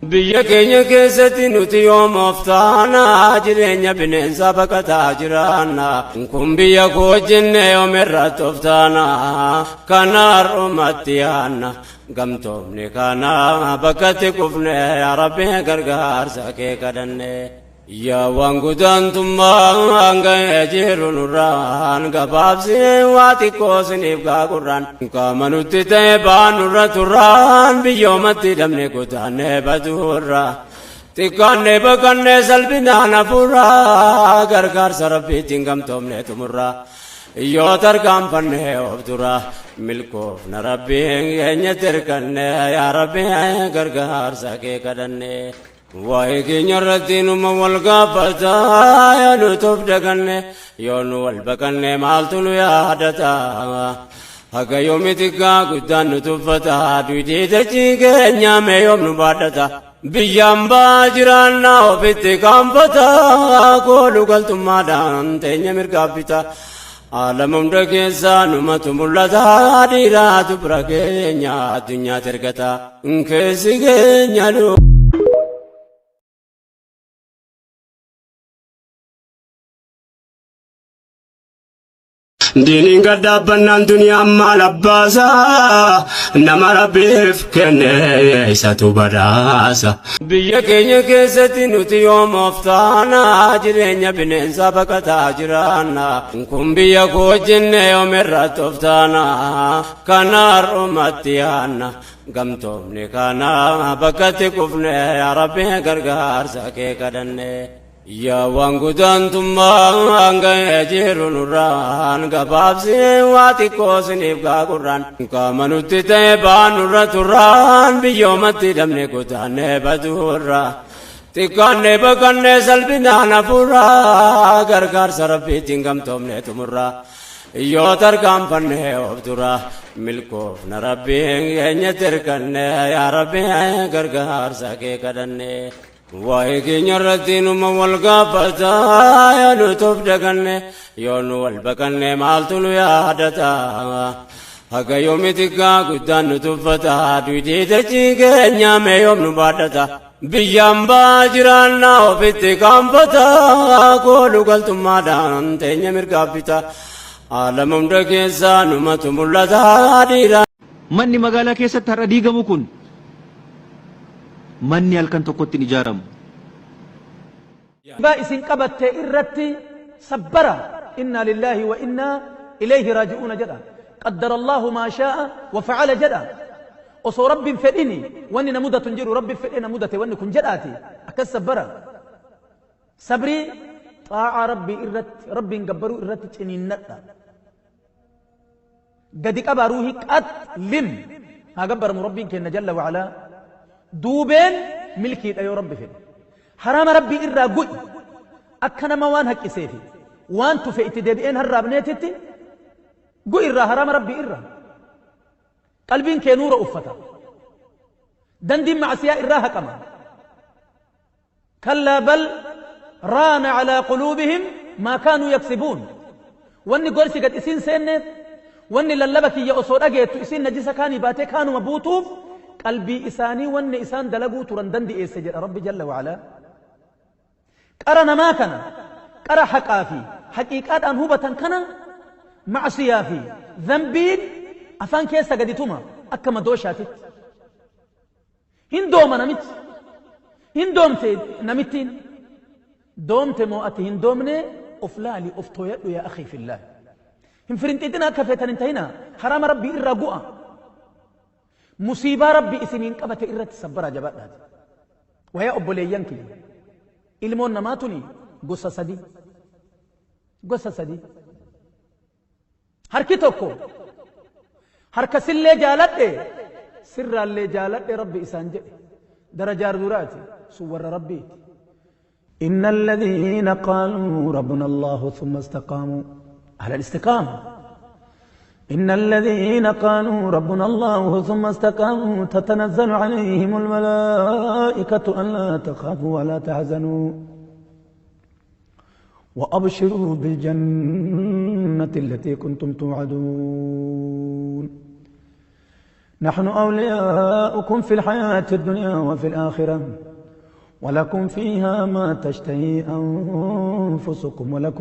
biyya keenya keessatti nuti yoom oftaana jireenya bineensa baqataa jiraanna kun biyya koo jenne yoom irratti oftaana kana har'umatti yaanna gamtoomne kana bakkatti kufne yaa rabbi gargaarsa kee kadhanne yaa waan gudaantummaan ga'ee jiru nurraan gabaabsee waa xiqqoo siniif gaagurraan qaama nutti ta'e baanurra turraan biyyoomatti dhabne kutaannee badurra xiqqaannee baqannee salphinaan hafuurraa gargaarsa rabbiitiin gamtoomne tumurraa yoo tarkaanfannee of dura milkoofna rabbiin keenyatti hirkannee yaa rabbi gargaarsa kee kadhanne waa'ee keenya irratti numa wal gaafata yaa nu toof daganne yoo nu wal baqanne maaltu nu yaadata haga yoomiti gaa guddaan nu tuffata duudii dachii keenya mee yoom nu baadhata biyyaan baa jiraannaa ofitti kaanfata kooluu galtummaadhaan teenya mirgaabbita aalama hunda keessaa numatu mul'ata dhiiraatu bira keenya addunyaatti ergata keessi keenya دينين قد أبنى الدنيا ما لباسا نما ربيف كنيسة براسا بيا كينيا كيستي نوتي يوم افتانا جرينيا بننسا بكتا جرانا كن بيا كو جنة يوم الرات افتانا كنار أمتيانا قمتومني كانا بكتي كفني يا ربي غرغار ساكي كدني yaa waan gudaantummaan ga'ee jiru nurraan gabaabsee waa xiqqoo siniif gaagurraan qaama nutti ta'e baanurra turraan biyyoomatti dhabne kutaannee badurra xiqqaannee baqannee salphinaan hafuurraa gargaarsa rabbiitiin gamtoomne tumurraa yoo tarkaanfannee of dura milkoofna rabbiin keenyatti hirkannee yaa rabbi gargaarsa kee kadhanne waa'ee keenya irratti numa wal gaafata yaa nu toof daganne yoo nu wal baqanne maaltu nu yaadata haga yoomiti gaa guddaan nu tuffata duudii dachii keenya mee yoom nu baadhata biyyaan baa jiraannaa ofitti kaanfata kooluu galtummaadhaan teenya mirgaabbita aalama hunda keessaa numatu mul'ata dhiira manni magaalaa keessatti har'a diigamu kun manni halkan tokkotti hin ijaaramu. با اسن قبت إرتي صبرا إنا لله وإنا إليه راجعون جدا قدر الله ما شاء وفعل جدا وصو رب فدني واني نمودة تنجر رب فدني نمودة واني كن جداتي أكس صبرا صبري طاع ربي إرت ربي انقبروا إرت تنين نتا قد قبروه قد لم ها قبر مربي كن جل وعلا دوبين ملكي أيو ربي فين حرام ربي إرى قوي أكنا ما وان هكي سيفي وان تفئت ديبئين هرابنيتي قوي إرى حرام ربي إرى قلبين كي نور أفتا دندين مع سياء إرى هكما كلا بل ران على قلوبهم ما كانوا يكسبون واني قرسي قد إسين سينيت واني للبكي يأسور أجيت إسين نجيسا كاني باتي كانوا مبوتوف قلبي إساني واني إسان دلقو ترندن دي إيسجر ربي جل وعلا قرنا ما كان قرى حقا في حقيقات أنهوبة كان معصية في ذنبين أفان كيسا قدتما أكما دوشاتت هندوما نمت هندومت نمتين دومت موأتي هندومني أفلالي أفتويت يا أخي في الله هنفرنتيتنا كفيتا انتهينا حرام ربي إرقوء مصيبة ربي إسنين قبت إرت سبرا جبات ويا أبو ليانكي ilmoon namaatuni gosa sadi harki tokko harkasillee jaaladhe sirraallee jaaladhe rabbi isaan jedhe darajaar duraati sun warra rabbiiti إن الذين قالوا ربنا الله ثم استقاموا على الاستقامة إن الذين قالوا ربنا الله ثم استقاموا تتنزل عليهم الملائكة ألا تخافوا ولا تحزنوا وأبشروا بالجنة التي كنتم توعدون نحن أولياؤكم في الحياة الدنيا وفي الآخرة ولكم فيها ما تشتهي أنفسكم ولكم